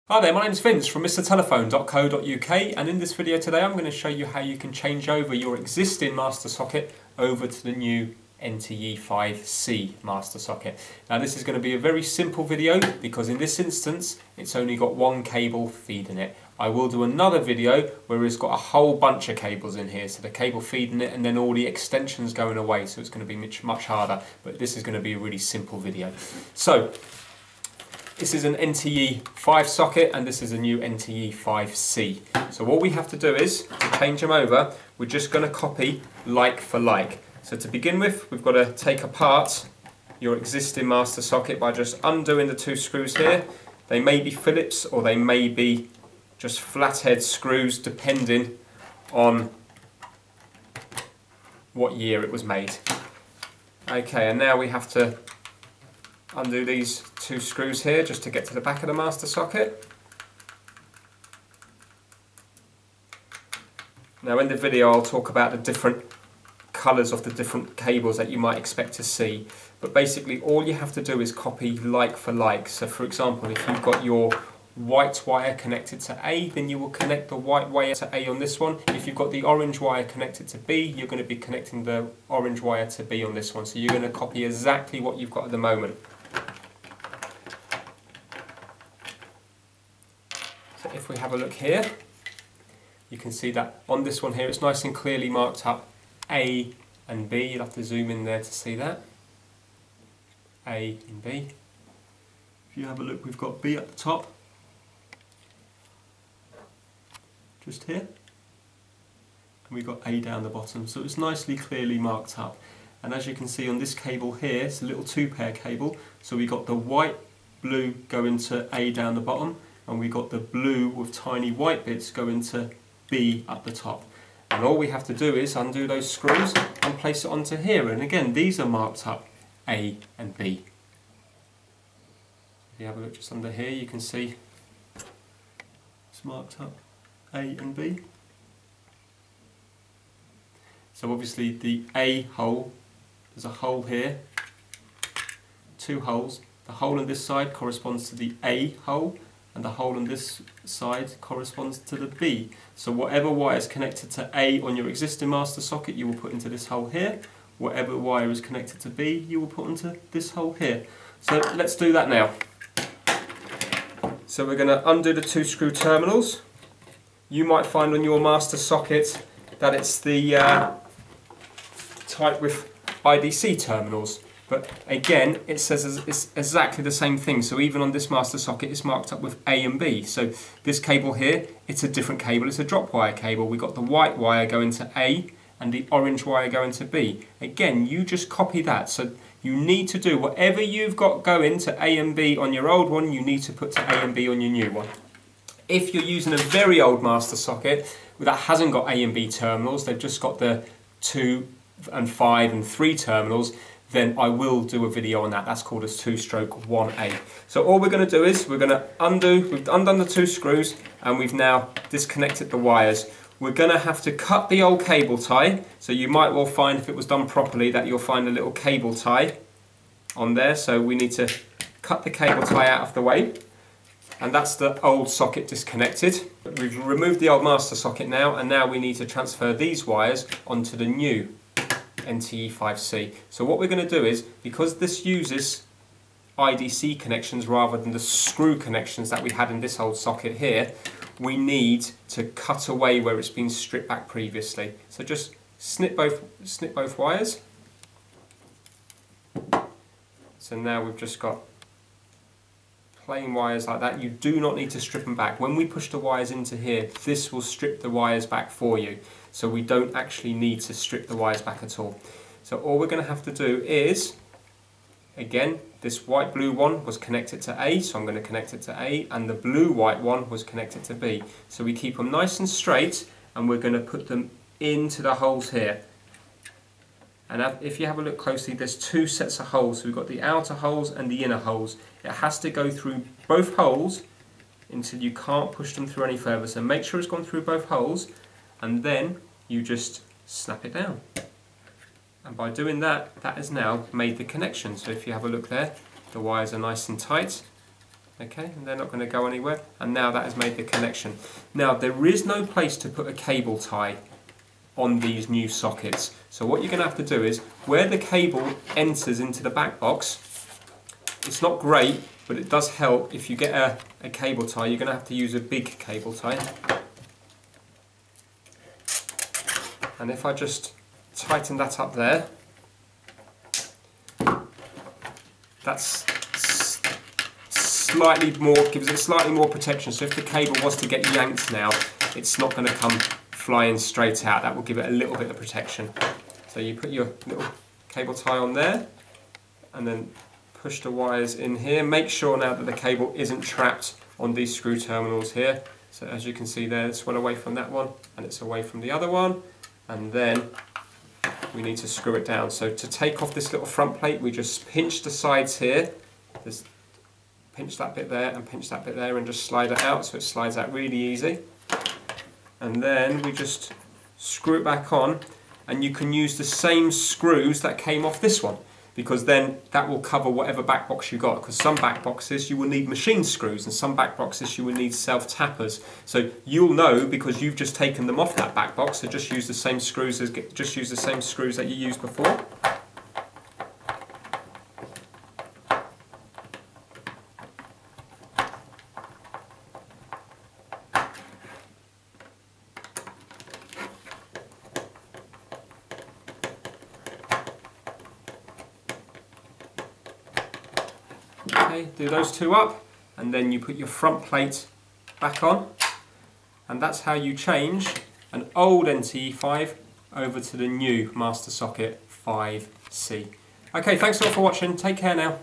Hi there, my name's Vince from mrtelephone.co.uk, and in this video today I'm going to show you how you can change over your existing master socket over to the new NTE 5C master socket. Now this is going to be a very simple video because in this instance it's only got one cable feeding it. I will do another video where it's got a whole bunch of cables in here, so the cable feeding it and then all the extensions going away, so it's going to be much harder, but this is going to be a really simple video. So this is an NTE 5 socket and this is a new NTE 5C. So what we have to do is, to change them over, we're just going to copy like for like. So to begin with, we've got to take apart your existing master socket by just undoing the two screws here. They may be Phillips or they may be just flathead screws depending on what year it was made. Okay, and now we have to undo these two screws here just to get to the back of the master socket. Now in the video I'll talk about the different colours of the different cables that you might expect to see, but basically all you have to do is copy like for like. So for example, if you've got your white wire connected to A, then you will connect the white wire to A on this one. If you've got the orange wire connected to B, you're going to be connecting the orange wire to B on this one. So you're going to copy exactly what you've got at the moment. So if we have a look here, you can see that on this one here it's nice and clearly marked up A and B. You'll have to zoom in there to see that. A and B. If you have a look, we've got B at the top, just here, and we've got A down the bottom, so it's nicely clearly marked up. And as you can see on this cable here, it's a little two-pair cable, so we got the white blue going to A down the bottom, and we got the blue with tiny white bits going to B at the top. And all we have to do is undo those screws and place it onto here, and again these are marked up A and B. If you have a look just under here, you can see it's marked up A and B. So obviously the A hole, there's a hole here, two holes. The hole on this side corresponds to the A hole, and the hole on this side corresponds to the B. So whatever wire is connected to A on your existing master socket, you will put into this hole here. Whatever wire is connected to B, you will put into this hole here. So let's do that now. So we're going to undo the two screw terminals. You might find on your master socket that it's the type with IDC terminals. But again, it says it's exactly the same thing. So even on this master socket, it's marked up with A and B. So this cable here, it's a different cable. It's a drop wire cable. We've got the white wire going to A and the orange wire going to B. Again, you just copy that. So you need to do whatever you've got going to A and B on your old one, you need to put to A and B on your new one. If you're using a very old master socket that hasn't got A and B terminals, they've just got the 2 and 5 and 3 terminals, then I will do a video on that. That's called a 2-stroke 1A. So all we're going to do is we're going to we've undone the two screws and we've now disconnected the wires. We're going to have to cut the old cable tie. So you might well find, if it was done properly, that you'll find a little cable tie on there. So we need to cut the cable tie out of the way. And that's the old socket disconnected. We've removed the old master socket now, and now we need to transfer these wires onto the new NTE 5C. So what we're going to do is, because this uses IDC connections rather than the screw connections that we had in this old socket here, we need to cut away where it's been stripped back previously. So just snip both wires. So now we've just got plain wires like that. You do not need to strip them back. When we push the wires into here, this will strip the wires back for you. So we don't actually need to strip the wires back at all. So all we're going to have to do is, again, this white blue one was connected to A, so I'm going to connect it to A, and the blue white one was connected to B. So we keep them nice and straight, and we're going to put them into the holes here. And if you have a look closely, there's two sets of holes. So we've got the outer holes and the inner holes. It has to go through both holes until you can't push them through any further. So make sure it's gone through both holes, and then you just snap it down. And by doing that, that has now made the connection. So if you have a look there, the wires are nice and tight. Okay, and they're not going to go anywhere, and now that has made the connection. Now there is no place to put a cable tie on these new sockets, so what you're going to have to do is, where the cable enters into the back box, it's not great, but it does help. If you get a cable tie, you're going to have to use a big cable tie. And if I just tighten that up there, that's slightly more, gives it slightly more protection. So if the cable was to get yanked now, it's not going to come flying straight out. That will give it a little bit of protection. So you put your little cable tie on there, and then push the wires in here. Make sure now that the cable isn't trapped on these screw terminals here. So as you can see there, it's one away from that one, and it's away from the other one. And then we need to screw it down. So to take off this little front plate, we just pinch the sides here. Just pinch that bit there and pinch that bit there, and just slide it out, so it slides out really easy. And then we just screw it back on, and you can use the same screws that came off this one, because then that will cover whatever back box you got, because some back boxes you will need machine screws and some back boxes you will need self tappers. So you'll know because you've just taken them off that back box, so just use the same screws that you used before. Okay, do those two up, and then you put your front plate back on, and that's how you change an old NTE 5 over to the new master socket 5C. Okay, thanks a lot for watching. Take care now.